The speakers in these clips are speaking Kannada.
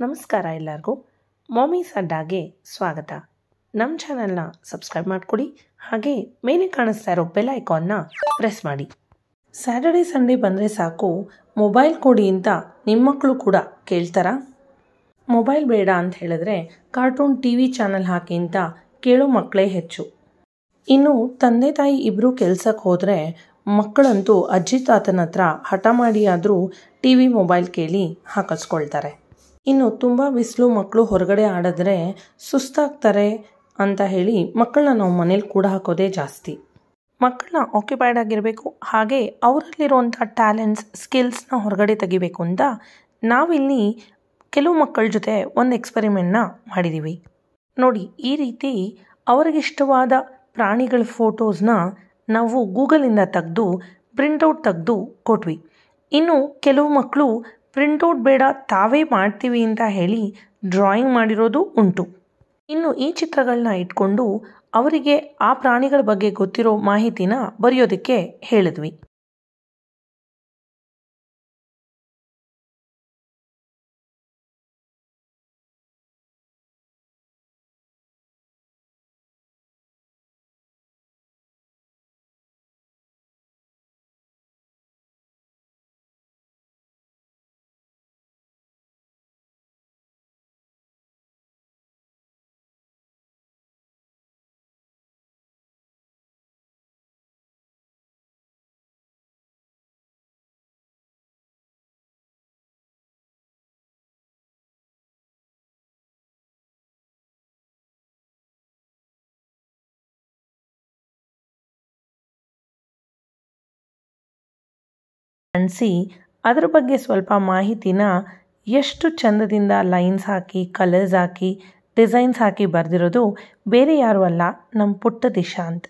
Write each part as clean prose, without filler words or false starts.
ನಮಸ್ಕಾರ ಎಲ್ಲರಿಗೂ. ಮಾಮೀಸ್ ಅಡ್ಡಾಗೆ ಸ್ವಾಗತ. ನಮ್ಮ ಚಾನಲ್ನ ಸಬ್ಸ್ಕ್ರೈಬ್ ಮಾಡಿಕೊಡಿ, ಹಾಗೆ ಮೇಲೆ ಕಾಣಿಸ್ತಾ ಇರೋ ಬೆಲ್ ಐಕಾನ್ನ ಪ್ರೆಸ್ ಮಾಡಿ. ಸ್ಯಾಟರ್ಡೆ ಸಂಡೇ ಬಂದರೆ ಸಾಕು ಮೊಬೈಲ್ ಕೊಡಿ ಅಂತ ನಿಮ್ಮ ಮಕ್ಕಳು ಕೂಡ ಕೇಳ್ತಾರಾ? ಮೊಬೈಲ್ ಬೇಡ ಅಂತ ಹೇಳಿದ್ರೆ ಕಾರ್ಟೂನ್ TV ಚಾನಲ್ ಹಾಕಿ ಅಂತ ಕೇಳೋ ಮಕ್ಕಳೇ ಹೆಚ್ಚು. ಇನ್ನು ತಂದೆ ತಾಯಿ ಇಬ್ಬರು ಕೆಲಸಕ್ಕೆ ಹೋದರೆ ಮಕ್ಕಳಂತೂ ಅಜ್ಜಿ ತಾತನ ಹತ್ರ ಹಠ ಮಾಡಿ ಆದರೂ TV ಮೊಬೈಲ್ ಕೇಳಿ ಹಾಕಿಸ್ಕೊಳ್ತಾರೆ. ಇನ್ನು ತುಂಬ ಬಿಸಿಲು ಮಕ್ಕಳು ಹೊರಗಡೆ ಆಡಿದ್ರೆ ಸುಸ್ತಾಗ್ತಾರೆ ಅಂತ ಹೇಳಿ ಮಕ್ಕಳನ್ನ ನಾವು ಮನೇಲಿ ಕೂಡ ಹಾಕೋದೇ ಜಾಸ್ತಿ. ಮಕ್ಕಳನ್ನ ಆಕ್ಯುಪೈಡ್ ಆಗಿರಬೇಕು, ಹಾಗೆ ಅವರಲ್ಲಿರುವಂಥ ಟ್ಯಾಲೆಂಟ್ಸ್ ಸ್ಕಿಲ್ಸ್ನ ಹೊರಗಡೆ ತೆಗಿಬೇಕು ಅಂತ ನಾವಿಲ್ಲಿ ಕೆಲವು ಮಕ್ಕಳ ಜೊತೆ ಒಂದು ಎಕ್ಸ್ಪೆರಿಮೆಂಟ್ನ ಮಾಡಿದ್ದೀವಿ ನೋಡಿ. ಈ ರೀತಿ ಅವ್ರಿಗಿಷ್ಟವಾದ ಪ್ರಾಣಿಗಳ ಫೋಟೋಸ್ನ ನಾವು ಗೂಗಲಿಂದ ತೆಗೆದು ಪ್ರಿಂಟೌಟ್ ತೆಗೆದು ಕೊಟ್ವಿ. ಇನ್ನು ಕೆಲವು ಮಕ್ಕಳು ಪ್ರಿಂಟೌಟ್ ಬೇಡ ತಾವೇ ಮಾಡ್ತೀವಿ ಅಂತ ಹೇಳಿ ಡ್ರಾಯಿಂಗ್ ಮಾಡಿರೋದು ಉಂಟು. ಇನ್ನು ಈ ಚಿತ್ರಗಳನ್ನ ಇಟ್ಕೊಂಡು ಅವರಿಗೆ ಆ ಪ್ರಾಣಿಗಳ ಬಗ್ಗೆ ಗೊತ್ತಿರೋ ಮಾಹಿತಿನ ಬರೆಯೋದಕ್ಕೆ ಹೇಳಿದ್ವಿ. ಅನಿಸಿ ಅದ್ರ ಬಗ್ಗೆ ಸ್ವಲ್ಪ ಮಾಹಿತಿನ ಎಷ್ಟು ಚಂದದಿಂದ ಲೈನ್ಸ್ ಹಾಕಿ ಕಲರ್ಸ್ ಹಾಕಿ ಡಿಸೈನ್ಸ್ ಹಾಕಿ ಬರೆದಿರೋದು ಬೇರೆ ಯಾರು ಅಲ್ಲ, ನಮ್ಮ ಪುಟ್ಟ Dishant.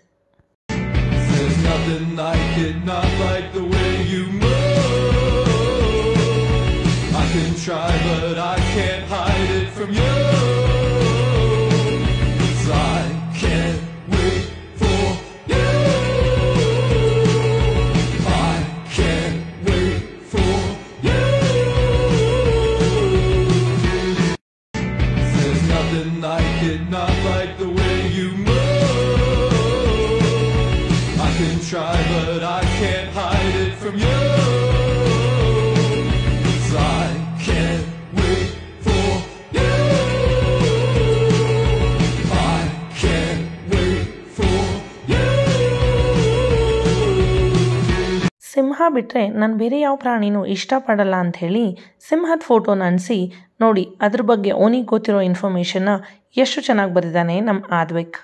Not like the way you move. I can try, but I can't hide it from you. 'Cause I can't wait for you. I can't wait for you. ಸಿಂಹ ಬಿಟ್ಟರೆ ನಾನು ಬೇರೆ ಯಾವ ಪ್ರಾಣಿನೂ ಇಷ್ಟಪಡಲ್ಲ ಅಂಥೇಳಿ ಸಿಂಹದ ಫೋಟೋನ ಅನಿಸಿ ನೋಡಿ, ಅದ್ರ ಬಗ್ಗೆ ಅವನಿಗೆ ಗೊತ್ತಿರೋ ಇನ್ಫಾರ್ಮೇಷನ್ನ ಎಷ್ಟು ಚೆನ್ನಾಗಿ ಬರೆದಿದ್ದಾನೆ ನಮ್ಮ ಆದ್ವಿಕ್.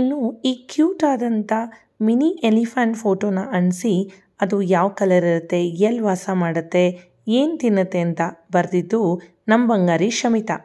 ಇನ್ನು ಈ ಕ್ಯೂಟ್ ಆದಂಥ ಮಿನಿ ಎಲಿಫೆಂಟ್ ಫೋಟೋನ ಅನಿಸಿ ಅದು ಯಾವ ಕಲರ್ ಇರುತ್ತೆ, ಎಲ್ಲಿ ವಾಸ ಮಾಡುತ್ತೆ, ಏನು ತಿನ್ನುತ್ತೆ ಅಂತ ಬರೆದಿದ್ದು ನಮ್ಮ ಬಂಗಾರಿ ಶಮಿತಾ.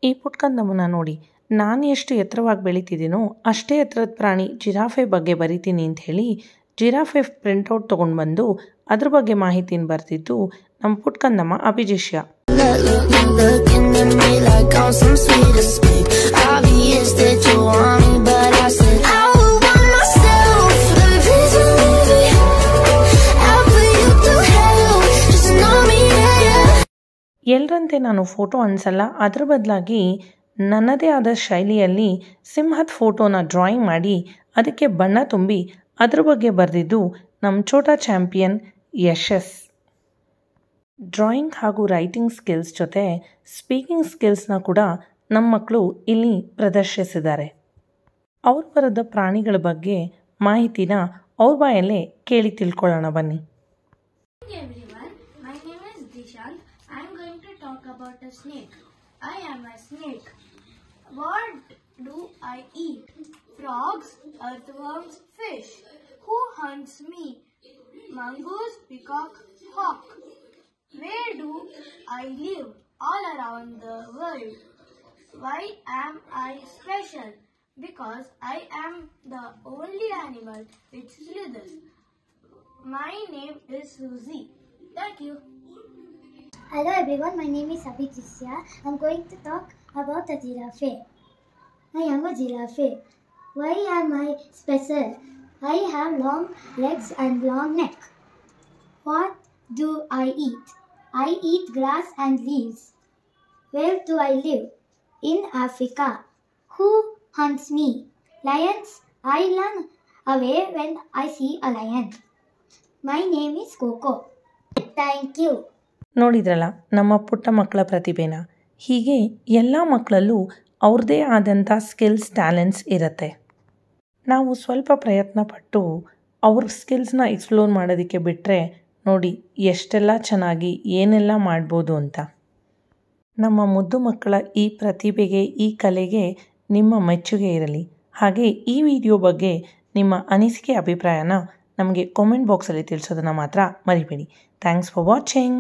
ಈ ಪುಟ್ಕಂದಮ್ಮನ ನೋಡಿ, ನಾನು ಎಷ್ಟು ಎತ್ತರವಾಗಿ ಬೆಳೀತಿದ್ದೀನೋ ಅಷ್ಟೇ ಎತ್ತರದ ಪ್ರಾಣಿ ಜಿರಾಫೆ ಬಗ್ಗೆ ಬರಿತೀನಿ ಅಂತ ಹೇಳಿ ಜಿರಾಫೆ ಪ್ರಿಂಟೌಟ್ ತೊಗೊಂಡು ಬಂದು ಅದ್ರ ಬಗ್ಗೆ ಮಾಹಿತಿನ ಬರೆದಿದ್ದು ನಮ್ಮ ಪುಟ್ಕಂದಮ್ಮ ಅಭಿಜಿಷ್ಯ. ಎಲ್ಲರಂತೆ ನಾನು ಫೋಟೋ ಅನಿಸಲ್ಲ, ಅದ್ರ ಬದಲಾಗಿ ನನ್ನದೇ ಆದ ಶೈಲಿಯಲ್ಲಿ ಸಿಂಹದ ಫೋಟೋನ ಡ್ರಾಯಿಂಗ್ ಮಾಡಿ ಅದಕ್ಕೆ ಬಣ್ಣ ತುಂಬಿ ಅದ್ರ ಬಗ್ಗೆ ಬರೆದಿದ್ದು ನಮ್ಮ ಛೋಟಾ ಚಾಂಪಿಯನ್ ಯಶಸ್. ಡ್ರಾಯಿಂಗ್ ಹಾಗೂ ರೈಟಿಂಗ್ ಸ್ಕಿಲ್ಸ್ ಜೊತೆ ಸ್ಪೀಕಿಂಗ್ ಸ್ಕಿಲ್ಸ್ನ ಕೂಡ ನಮ್ಮ ಮಕ್ಕಳು ಇಲ್ಲಿ ಪ್ರದರ್ಶಿಸಿದ್ದಾರೆ. ಅವ್ರು ಬರೆದ ಪ್ರಾಣಿಗಳ ಬಗ್ಗೆ ಮಾಹಿತಿನ ಅವ್ರ ಬಾಯಲ್ಲೇ ಕೇಳಿ ತಿಳ್ಕೊಳ್ಳೋಣ ಬನ್ನಿ. Hey everyone, my name is Dishant. I am going to talk about a snake. I am a snake. What do I eat? Frogs, earthworms, fish. Who hunts me? Mongoose, peacock, hawk. Where do I live? All around the world. Why am I special? Because I am the only animal which slithers. My name is Susie. Thank you. Hello everyone, my name is Abhijitya. I'm going to talk about a giraffe. I am a giraffe. Why am I special? I have long legs and long neck. What do I eat? I eat grass and leaves. Where do I live? In Africa. Who hunts me? Lions. I run away when I see a lion. My name is Coco. Thank you. ನೋಡಿದ್ರಲ್ಲ ನಮ್ಮ ಪುಟ್ಟ ಮಕ್ಕಳ ಪ್ರತಿಭೆನ. ಹೀಗೆ ಎಲ್ಲ ಮಕ್ಕಳಲ್ಲೂ ಅವ್ರದ್ದೇ ಆದಂಥ ಸ್ಕಿಲ್ಸ್, ಟ್ಯಾಲೆಂಟ್ಸ್ ಇರುತ್ತೆ. ನಾವು ಸ್ವಲ್ಪ ಪ್ರಯತ್ನ ಪಟ್ಟು ಅವ್ರ ಸ್ಕಿಲ್ಸ್ನ ಎಕ್ಸ್ಪ್ಲೋರ್ ಮಾಡೋದಕ್ಕೆ ಬಿಟ್ಟರೆ ನೋಡಿ ಎಷ್ಟೆಲ್ಲ ಚೆನ್ನಾಗಿ ಏನೆಲ್ಲ ಮಾಡ್ಬೋದು ಅಂತ. ನಮ್ಮ ಮುದ್ದು ಮಕ್ಕಳ ಈ ಪ್ರತಿಭೆಗೆ, ಈ ಕಲೆಗೆ ನಿಮ್ಮ ಮೆಚ್ಚುಗೆ ಇರಲಿ. ಹಾಗೆ ಈ ವಿಡಿಯೋ ಬಗ್ಗೆ ನಿಮ್ಮ ಅನಿಸಿಕೆ, ಅಭಿಪ್ರಾಯನ ನಮಗೆ ಕಾಮೆಂಟ್ ಬಾಕ್ಸಲ್ಲಿ ತಿಳಿಸೋದನ್ನು ಮಾತ್ರ ಮರಿಬೇಡಿ. Thanks for watching.